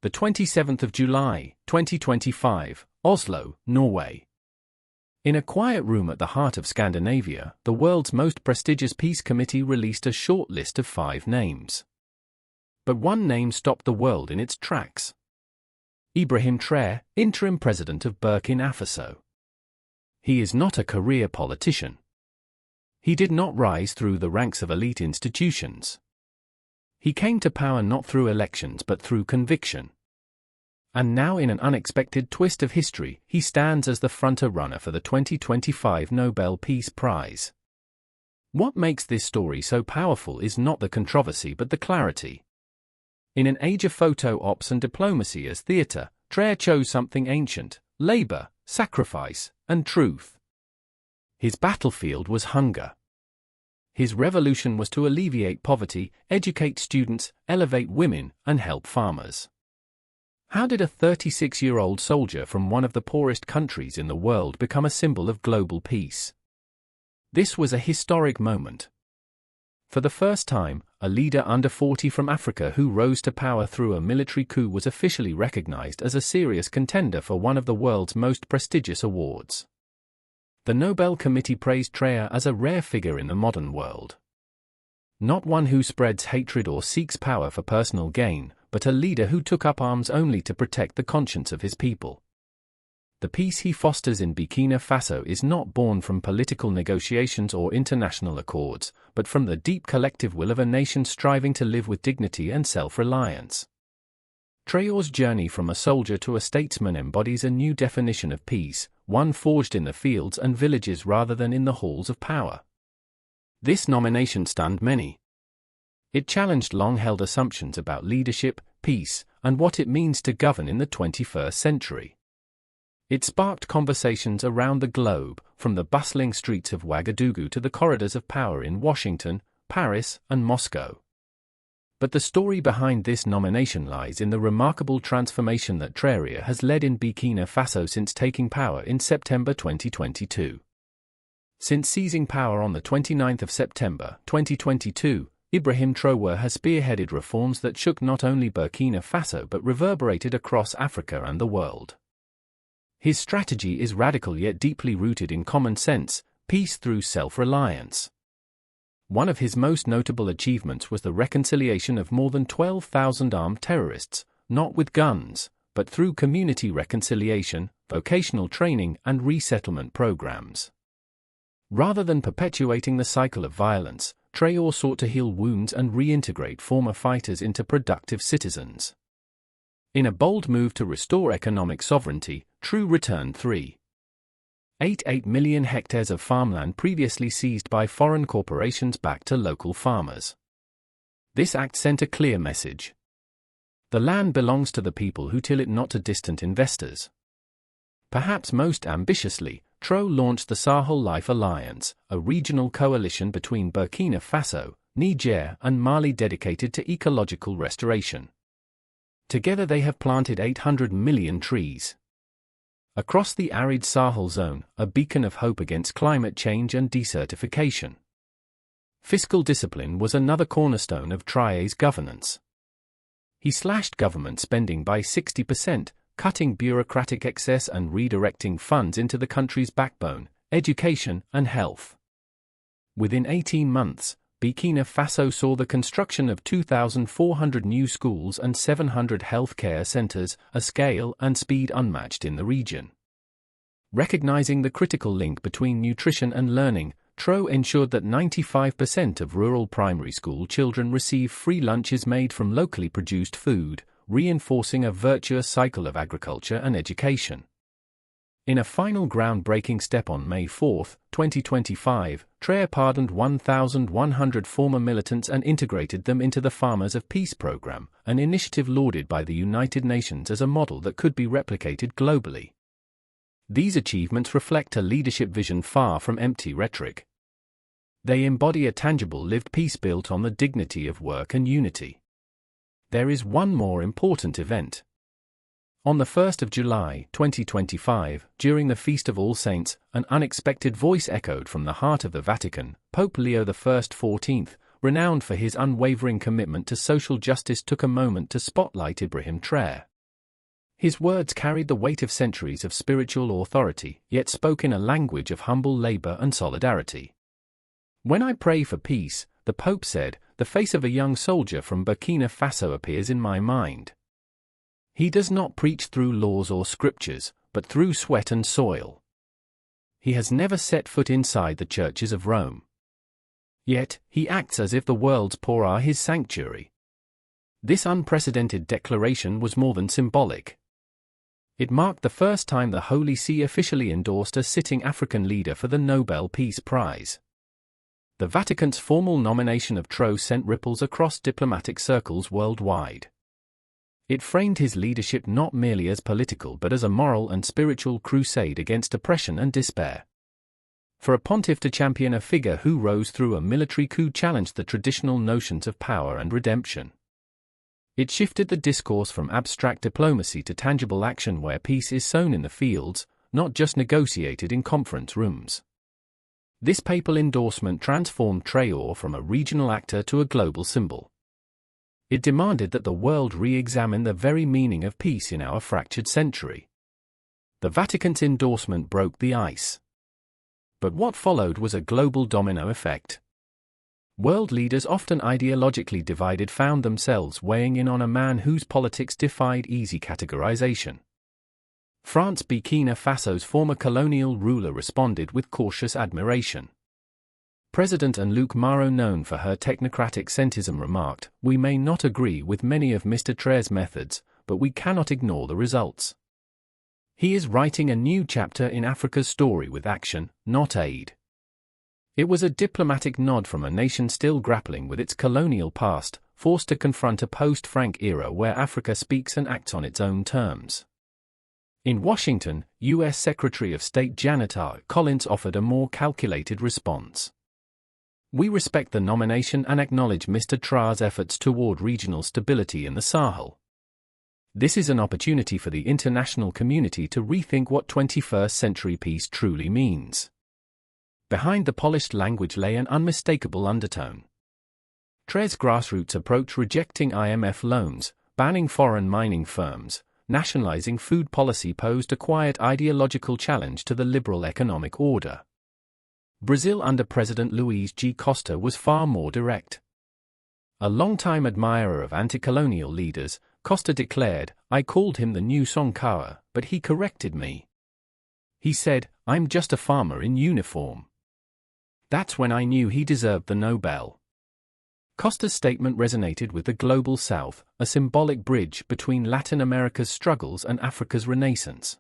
the 27th of July, 2025, Oslo, Norway. In a quiet room at the heart of Scandinavia, the world's most prestigious peace committee released a short list of 5 names. But one name stopped the world in its tracks. Ibrahim Traoré, interim president of Burkina Faso. He is not a career politician. He did not rise through the ranks of elite institutions. He came to power not through elections but through conviction. And now, in an unexpected twist of history, he stands as the front-runner for the 2025 Nobel Peace Prize. What makes this story so powerful is not the controversy but the clarity. In an age of photo ops and diplomacy as theatre, Traoré chose something ancient: labor, sacrifice, and truth. His battlefield was hunger. His revolution was to alleviate poverty, educate students, elevate women, and help farmers. How did a 36-year-old soldier from one of the poorest countries in the world become a symbol of global peace? This was a historic moment. For the first time, a leader under 40 from Africa who rose to power through a military coup was officially recognized as a serious contender for one of the world's most prestigious awards. The Nobel Committee praised Traoré as a rare figure in the modern world. Not one who spreads hatred or seeks power for personal gain, but a leader who took up arms only to protect the conscience of his people. The peace he fosters in Burkina Faso is not born from political negotiations or international accords, but from the deep collective will of a nation striving to live with dignity and self-reliance. Traoré's journey from a soldier to a statesman embodies a new definition of peace, one forged in the fields and villages rather than in the halls of power. This nomination stunned many. It challenged long-held assumptions about leadership, peace, and what it means to govern in the 21st century. It sparked conversations around the globe, from the bustling streets of Ouagadougou to the corridors of power in Washington, Paris, and Moscow. But the story behind this nomination lies in the remarkable transformation that Traoré has led in Burkina Faso since taking power in September 2022. Since seizing power on the 29th of September 2022, Ibrahim Traoré has spearheaded reforms that shook not only Burkina Faso but reverberated across Africa and the world. His strategy is radical yet deeply rooted in common sense: peace through self-reliance. One of his most notable achievements was the reconciliation of more than 12,000 armed terrorists, not with guns, but through community reconciliation, vocational training, and resettlement programs. Rather than perpetuating the cycle of violence, Traoré sought to heal wounds and reintegrate former fighters into productive citizens. In a bold move to restore economic sovereignty, Traoré returned 3.88 million hectares of farmland previously seized by foreign corporations back to local farmers. This act sent a clear message. The land belongs to the people who till it, not to distant investors. Perhaps most ambitiously, Traoré launched the Sahel Life Alliance, a regional coalition between Burkina Faso, Niger, and Mali dedicated to ecological restoration. Together they have planted 800 million trees. Across the arid Sahel zone, a beacon of hope against climate change and desertification. Fiscal discipline was another cornerstone of Traoré's governance. He slashed government spending by 60%, cutting bureaucratic excess and redirecting funds into the country's backbone, education and health. Within 18 months, Burkina Faso saw the construction of 2,400 new schools and 700 healthcare centers, a scale and speed unmatched in the region. Recognizing the critical link between nutrition and learning, Traoré ensured that 95% of rural primary school children receive free lunches made from locally produced food, reinforcing a virtuous cycle of agriculture and education. In a final groundbreaking step on May 4, 2025, Traoré pardoned 1,100 former militants and integrated them into the Farmers of Peace program, an initiative lauded by the United Nations as a model that could be replicated globally. These achievements reflect a leadership vision far from empty rhetoric. They embody a tangible lived peace built on the dignity of work and unity. There is one more important event. On the 1st of July, 2025, during the Feast of All Saints, an unexpected voice echoed from the heart of the Vatican. Pope Leo XIV, renowned for his unwavering commitment to social justice, took a moment to spotlight Ibrahim Traoré. His words carried the weight of centuries of spiritual authority, yet spoke in a language of humble labor and solidarity. "When I pray for peace," the Pope said, "the face of a young soldier from Burkina Faso appears in my mind. He does not preach through laws or scriptures, but through sweat and soil. He has never set foot inside the churches of Rome. Yet, he acts as if the world's poor are his sanctuary." This unprecedented declaration was more than symbolic. It marked the first time the Holy See officially endorsed a sitting African leader for the Nobel Peace Prize. The Vatican's formal nomination of Traoré sent ripples across diplomatic circles worldwide. It framed his leadership not merely as political but as a moral and spiritual crusade against oppression and despair. For a pontiff to champion a figure who rose through a military coup challenged the traditional notions of power and redemption. It shifted the discourse from abstract diplomacy to tangible action where peace is sown in the fields, not just negotiated in conference rooms. This papal endorsement transformed Traoré from a regional actor to a global symbol. It demanded that the world re-examine the very meaning of peace in our fractured century. The Vatican's endorsement broke the ice. But what followed was a global domino effect. World leaders, often ideologically divided, found themselves weighing in on a man whose politics defied easy categorization. France. Burkina Faso's former colonial ruler responded with cautious admiration. President Luc Maro, known for her technocratic centrism, remarked, "We may not agree with many of Mr. Traoré's methods, but we cannot ignore the results. He is writing a new chapter in Africa's story with action, not aid." It was a diplomatic nod from a nation still grappling with its colonial past, forced to confront a post-Frank era where Africa speaks and acts on its own terms. In Washington, U.S. Secretary of State Janet Collins offered a more calculated response. "We respect the nomination and acknowledge Mr. Traoré's efforts toward regional stability in the Sahel. This is an opportunity for the international community to rethink what 21st century peace truly means." Behind the polished language lay an unmistakable undertone. Traoré's grassroots approach, rejecting IMF loans, banning foreign mining firms, nationalizing food policy, posed a quiet ideological challenge to the liberal economic order. Brazil under President Luiz G. Costa was far more direct. A longtime admirer of anti-colonial leaders, Costa declared, "I called him the new Sankara, but he corrected me. He said, 'I'm just a farmer in uniform.' That's when I knew he deserved the Nobel." Costa's statement resonated with the global South, a symbolic bridge between Latin America's struggles and Africa's renaissance.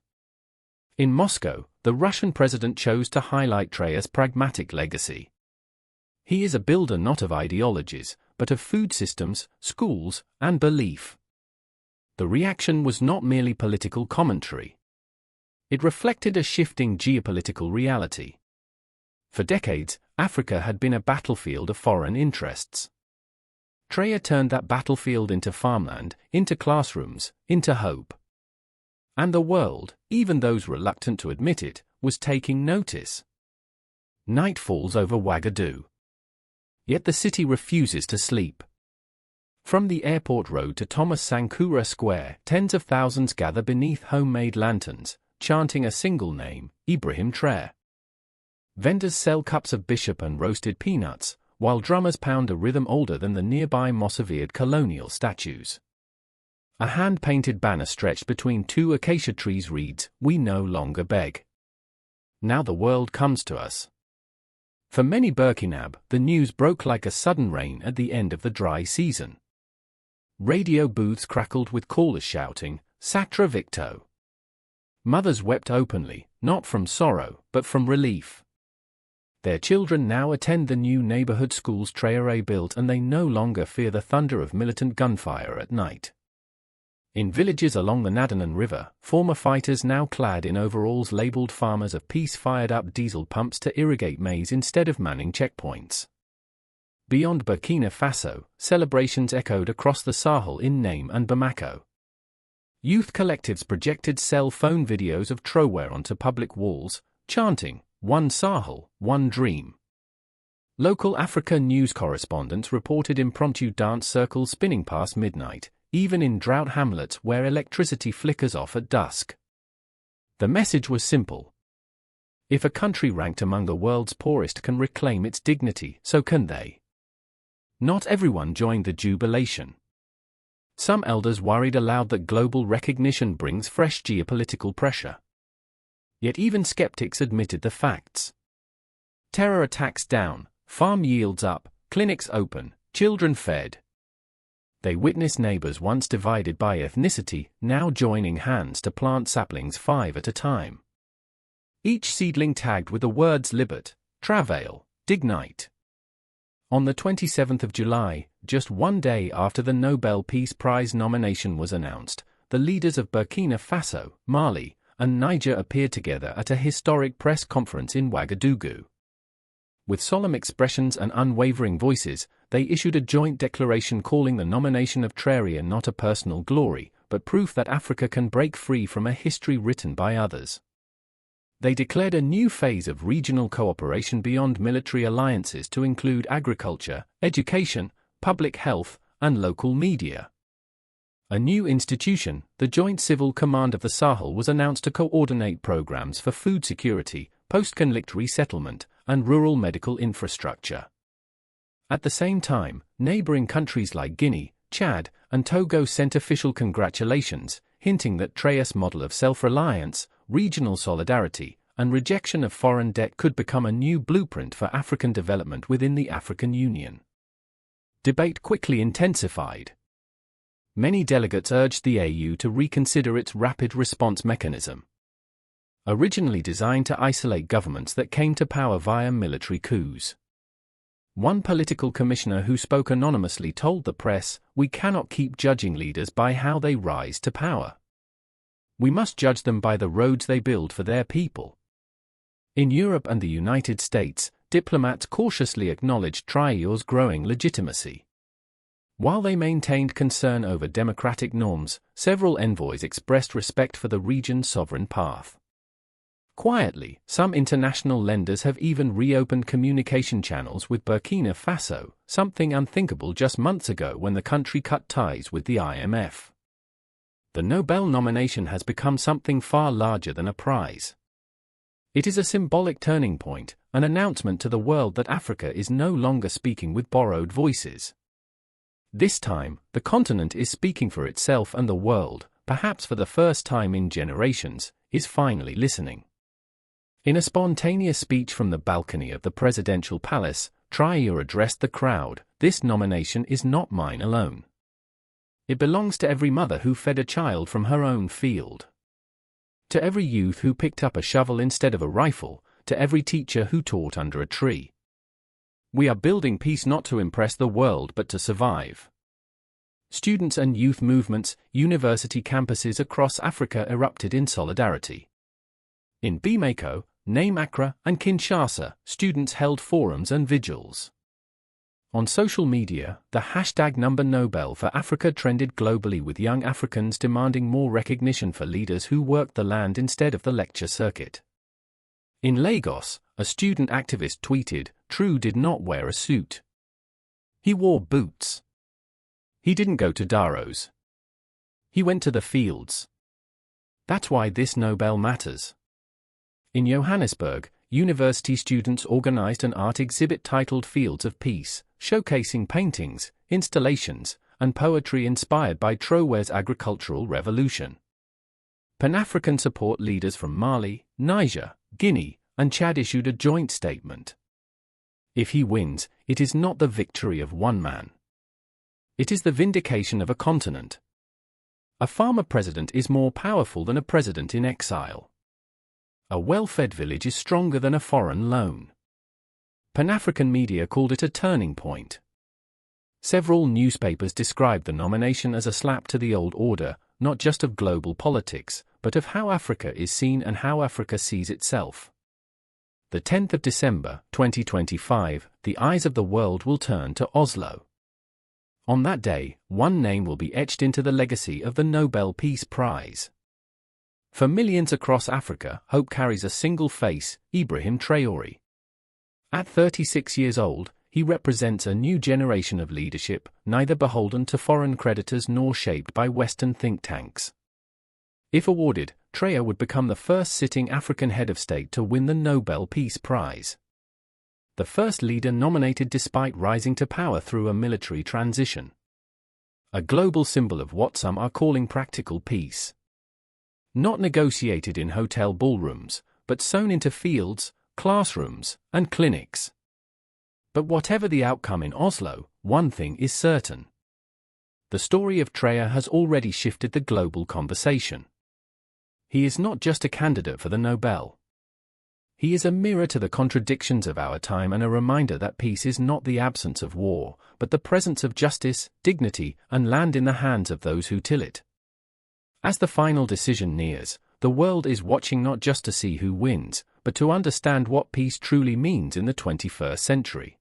In Moscow, the Russian president chose to highlight Traoré's pragmatic legacy. "He is a builder not of ideologies, but of food systems, schools, and belief." The reaction was not merely political commentary. It reflected a shifting geopolitical reality. For decades, Africa had been a battlefield of foreign interests. Traoré turned that battlefield into farmland, into classrooms, into hope. And the world, even those reluctant to admit it, was taking notice. Night falls over Ouagadougou. Yet the city refuses to sleep. From the airport road to Thomas Sankara Square, tens of thousands gather beneath homemade lanterns, chanting a single name, Ibrahim Traoré. Vendors sell cups of bishop and roasted peanuts, while drummers pound a rhythm older than the nearby mossevered colonial statues. A hand-painted banner stretched between two acacia trees reads, "We no longer beg. Now the world comes to us." For many Burkinab, the news broke like a sudden rain at the end of the dry season. Radio booths crackled with callers shouting, "Sacre Victo." Mothers wept openly, not from sorrow, but from relief. Their children now attend the new neighborhood schools Traoré built, and they no longer fear the thunder of militant gunfire at night. In villages along the Nadanan River, former fighters now clad in overalls labeled "Farmers of Peace" fired up diesel pumps to irrigate maize instead of manning checkpoints. Beyond Burkina Faso, celebrations echoed across the Sahel in Niamey and Bamako. Youth collectives projected cell phone videos of Traoré onto public walls, chanting, "One Sahel, one dream." Local Africa news correspondents reported impromptu dance circles spinning past midnight, even in drought hamlets where electricity flickers off at dusk. The message was simple. If a country ranked among the world's poorest can reclaim its dignity, so can they. Not everyone joined the jubilation. Some elders worried aloud that global recognition brings fresh geopolitical pressure. Yet even skeptics admitted the facts. Terror attacks down, farm yields up, clinics open, children fed. They witnessed neighbors once divided by ethnicity, now joining hands to plant saplings 5 at a time. Each seedling tagged with the words Libet, Travail, Dignite. On the 27th of July, just one day after the Nobel Peace Prize nomination was announced, the leaders of Burkina Faso, Mali, and Niger appeared together at a historic press conference in Ouagadougou. With solemn expressions and unwavering voices, they issued a joint declaration calling the nomination of Traoré not a personal glory, but proof that Africa can break free from a history written by others. They declared a new phase of regional cooperation beyond military alliances to include agriculture, education, public health, and local media. A new institution, the Joint Civil Command of the Sahel, was announced to coordinate programs for food security, post-conflict resettlement, and rural medical infrastructure. At the same time, neighboring countries like Guinea, Chad, and Togo sent official congratulations, hinting that Traoré model of self-reliance, regional solidarity, and rejection of foreign debt could become a new blueprint for African development within the African Union. Debate quickly intensified. Many delegates urged the AU to reconsider its rapid response mechanism. Originally designed to isolate governments that came to power via military coups. One political commissioner who spoke anonymously told the press, "We cannot keep judging leaders by how they rise to power. We must judge them by the roads they build for their people." In Europe and the United States, diplomats cautiously acknowledged Traoré's growing legitimacy. While they maintained concern over democratic norms, several envoys expressed respect for the region's sovereign path. Quietly, some international lenders have even reopened communication channels with Burkina Faso, something unthinkable just months ago when the country cut ties with the IMF. The Nobel nomination has become something far larger than a prize. It is a symbolic turning point, an announcement to the world that Africa is no longer speaking with borrowed voices. This time, the continent is speaking for itself, and the world, perhaps for the first time in generations, is finally listening. In a spontaneous speech from the balcony of the presidential palace, Traoré addressed the crowd, "This nomination is not mine alone. It belongs to every mother who fed a child from her own field. To every youth who picked up a shovel instead of a rifle, to every teacher who taught under a tree. We are building peace not to impress the world but to survive." Students and youth movements, university campuses across Africa erupted in solidarity. In Bamako, Name Accra, and Kinshasa, students held forums and vigils. On social media, the hashtag #Nobel for Africa trended globally, with young Africans demanding more recognition for leaders who worked the land instead of the lecture circuit. In Lagos, a student activist tweeted, "True did not wear a suit. He wore boots. He didn't go to Daros. He went to the fields. That's why this Nobel matters." In Johannesburg, university students organized an art exhibit titled Fields of Peace, showcasing paintings, installations, and poetry inspired by Traoré's agricultural revolution. Pan-African support leaders from Mali, Niger, Guinea, and Chad issued a joint statement. If he wins, it is not the victory of one man. It is the vindication of a continent. A farmer president is more powerful than a president in exile. A well-fed village is stronger than a foreign loan. Pan-African media called it a turning point. Several newspapers described the nomination as a slap to the old order, not just of global politics, but of how Africa is seen and how Africa sees itself. The 10th of December, 2025, the eyes of the world will turn to Oslo. On that day, one name will be etched into the legacy of the Nobel Peace Prize. For millions across Africa, hope carries a single face, Ibrahim Traoré. At 36 years old, he represents a new generation of leadership, neither beholden to foreign creditors nor shaped by Western think tanks. If awarded, Traoré would become the first sitting African head of state to win the Nobel Peace Prize. The first leader nominated despite rising to power through a military transition. A global symbol of what some are calling practical peace. Not negotiated in hotel ballrooms, but sown into fields, classrooms, and clinics. But whatever the outcome in Oslo, one thing is certain. The story of Traoré has already shifted the global conversation. He is not just a candidate for the Nobel. He is a mirror to the contradictions of our time and a reminder that peace is not the absence of war, but the presence of justice, dignity, and land in the hands of those who till it. As the final decision nears, the world is watching not just to see who wins, but to understand what peace truly means in the 21st century.